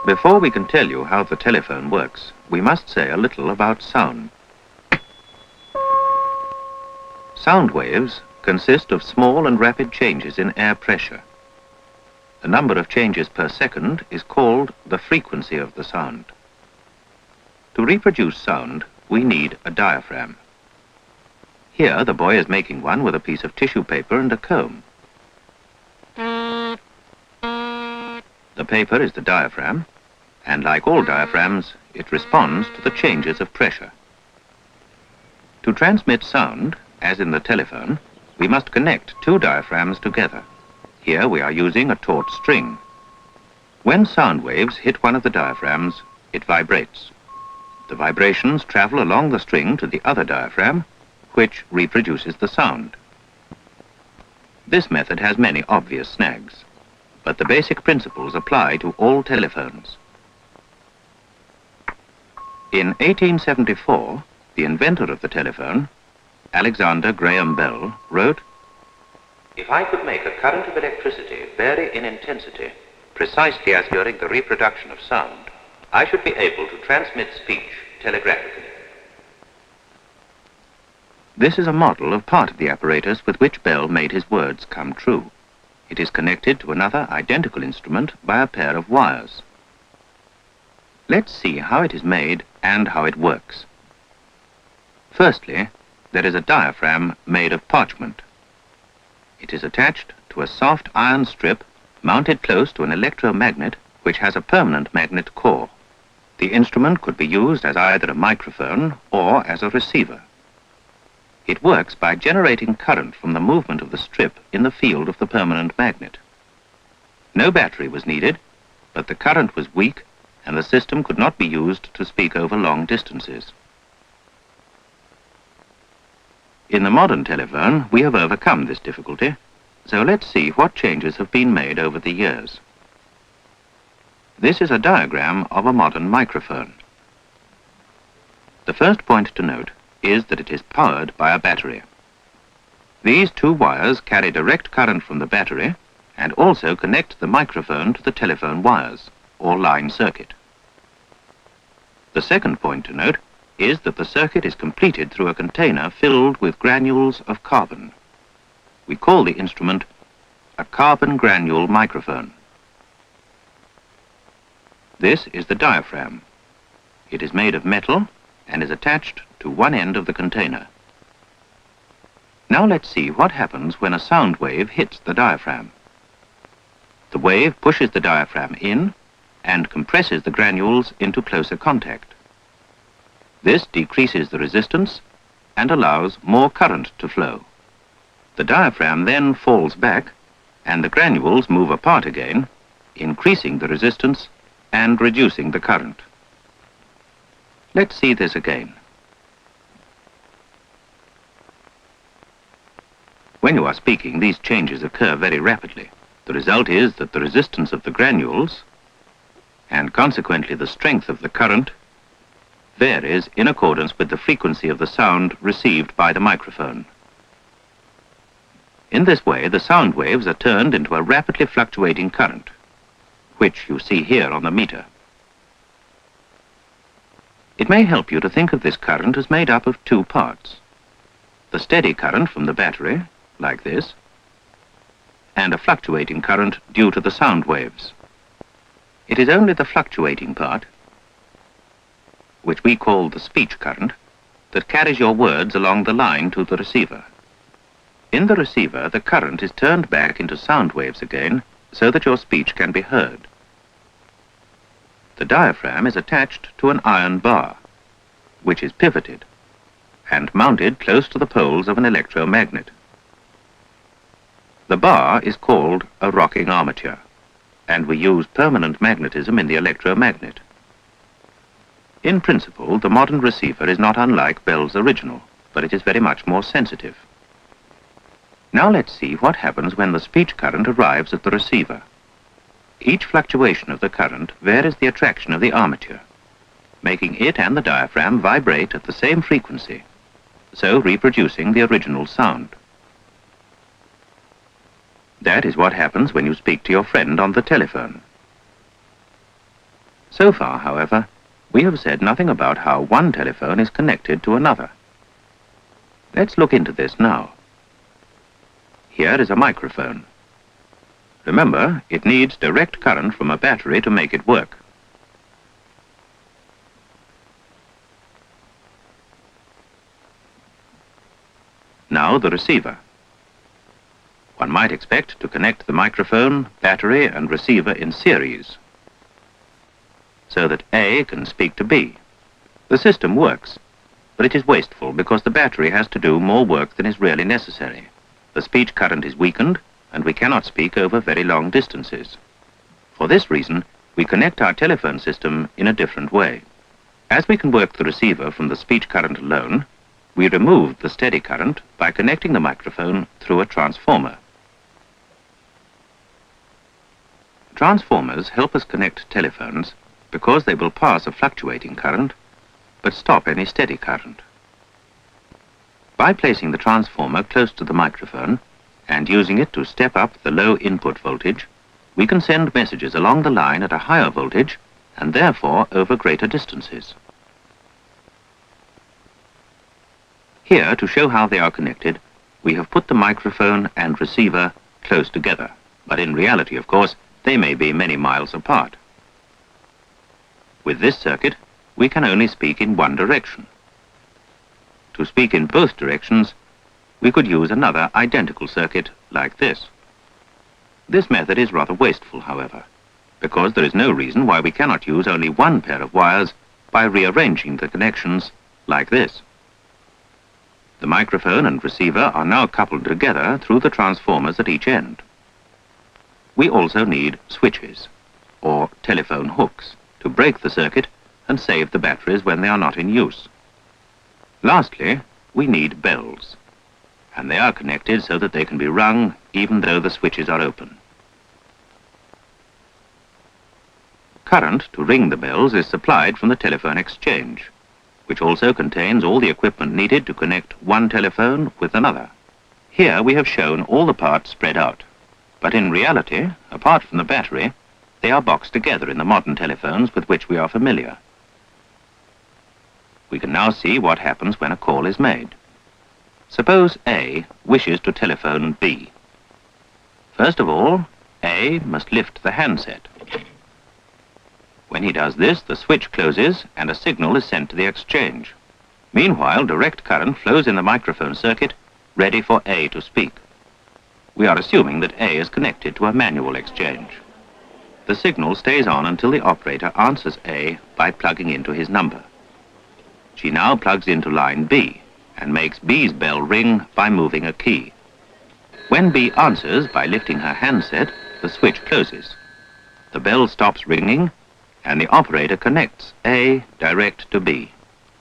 Before we can tell you how the telephone works, we must say a little about sound. Sound waves consist of small and rapid changes in air pressure. The number of changes per second is called the frequency of the sound. To reproduce sound, we need a diaphragm. Here, the boy is making one with a piece of tissue paper and a comb. The paper is the diaphragm, and like all diaphragms, it responds to the changes of pressure. To transmit sound, as in the telephone, we must connect two diaphragms together. Here we are using a taut string. When sound waves hit one of the diaphragms, it vibrates. The vibrations travel along the string to the other diaphragm, which reproduces the sound. This method has many obvious snags, but the basic principles apply to all telephones. In 1874, the inventor of the telephone, Alexander Graham Bell, wrote, "If I could make a current of electricity vary in intensity, precisely as during the reproduction of sound, I should be able to transmit speech telegraphically." This is a model of part of the apparatus with which Bell made his words come true. It is connected to another identical instrument by a pair of wires. Let's see how it is made and how it works. Firstly, there is a diaphragm made of parchment. It is attached to a soft iron strip mounted close to an electromagnet which has a permanent magnet core. The instrument could be used as either a microphone or as a receiver. It works by generating current from the movement of the strip in the field of the permanent magnet. No battery was needed, but the current was weak and the system could not be used to speak over long distances. In the modern telephone, we have overcome this difficulty, so let's see what changes have been made over the years. This is a diagram of a modern microphone. The first point to note is that it is powered by a battery. These two wires carry direct current from the battery and also connect the microphone to the telephone wires, or line circuit. The second point to note is that the circuit is completed through a container filled with granules of carbon. We call the instrument a carbon granule microphone. This is the diaphragm. It is made of metal and is attached to one end of the container. Now let's see what happens when a sound wave hits the diaphragm. The wave pushes the diaphragm in and compresses the granules into closer contact. This decreases the resistance and allows more current to flow. The diaphragm then falls back and the granules move apart again, increasing the resistance and reducing the current. Let's see this again. When you are speaking, these changes occur very rapidly. The result is that the resistance of the granules, and consequently the strength of the current, varies in accordance with the frequency of the sound received by the microphone. In this way, the sound waves are turned into a rapidly fluctuating current, which you see here on the meter. It may help you to think of this current as made up of two parts: the steady current from the battery, like this, and a fluctuating current due to the sound waves. It is only the fluctuating part, which we call the speech current, that carries your words along the line to the receiver. In the receiver, the current is turned back into sound waves again so that your speech can be heard. The diaphragm is attached to an iron bar, which is pivoted and mounted close to the poles of an electromagnet. The bar is called a rocking armature, and we use permanent magnetism in the electromagnet. In principle, the modern receiver is not unlike Bell's original, but it is very much more sensitive. Now let's see what happens when the speech current arrives at the receiver. Each fluctuation of the current varies the attraction of the armature, making it and the diaphragm vibrate at the same frequency, so reproducing the original sound. That is what happens when you speak to your friend on the telephone. So far, however, we have said nothing about how one telephone is connected to another. Let's look into this now. Here is a microphone. Remember, it needs direct current from a battery to make it work. Now the receiver. One might expect to connect the microphone, battery, and receiver in series, so that A can speak to B. The system works, but it is wasteful because the battery has to do more work than is really necessary. The speech current is weakened, and we cannot speak over very long distances. For this reason, we connect our telephone system in a different way. As we can work the receiver from the speech current alone, we remove the steady current by connecting the microphone through a transformer. Transformers help us connect telephones because they will pass a fluctuating current, but stop any steady current. By placing the transformer close to the microphone and using it to step up the low input voltage, we can send messages along the line at a higher voltage and therefore over greater distances. Here, to show how they are connected, we have put the microphone and receiver close together, but in reality, of course, they may be many miles apart. With this circuit, we can only speak in one direction. To speak in both directions, we could use another identical circuit like this. This method is rather wasteful, however, because there is no reason why we cannot use only one pair of wires by rearranging the connections like this. The microphone and receiver are now coupled together through the transformers at each end. We also need switches, or telephone hooks, to break the circuit and save the batteries when they are not in use. Lastly, we need bells, and they are connected so that they can be rung even though the switches are open. Current to ring the bells is supplied from the telephone exchange, which also contains all the equipment needed to connect one telephone with another. Here we have shown all the parts spread out, but in reality, apart from the battery, they are boxed together in the modern telephones with which we are familiar. We can now see what happens when a call is made. Suppose A wishes to telephone B. First of all, A must lift the handset. When he does this, the switch closes and a signal is sent to the exchange. Meanwhile, direct current flows in the microphone circuit, ready for A to speak. We are assuming that A is connected to a manual exchange. The signal stays on until the operator answers A by plugging into his number. She now plugs into line B and makes B's bell ring by moving a key. When B answers by lifting her handset, the switch closes. The bell stops ringing and the operator connects A direct to B.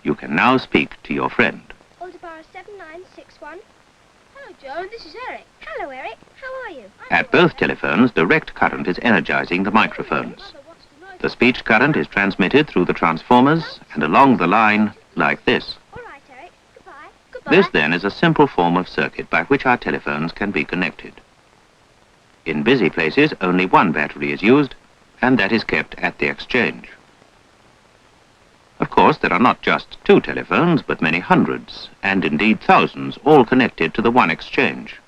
You can now speak to your friend. Aldebaran 7961. Hello, Joan. This is Eric. Hello, Eric. How are you? At both telephones, direct current is energizing the microphones. The speech current is transmitted through the transformers and along the line like this. All right, Eric. Goodbye. Goodbye. This, then, is a simple form of circuit by which our telephones can be connected. In busy places, only one battery is used, and that is kept at the exchange. Of course, there are not just two telephones, but many hundreds, and indeed thousands, all connected to the one exchange.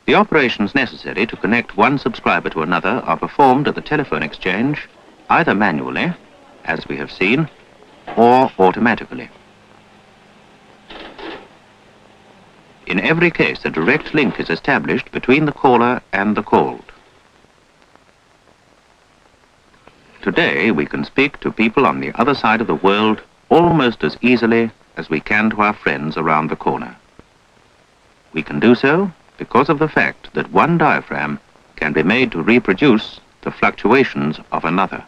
The operations necessary to connect one subscriber to another are performed at the telephone exchange, either manually, as we have seen, or automatically. In every case, a direct link is established between the caller and the called. Today, we can speak to people on the other side of the world almost as easily as we can to our friends around the corner. We can do so because of the fact that one diaphragm can be made to reproduce the fluctuations of another.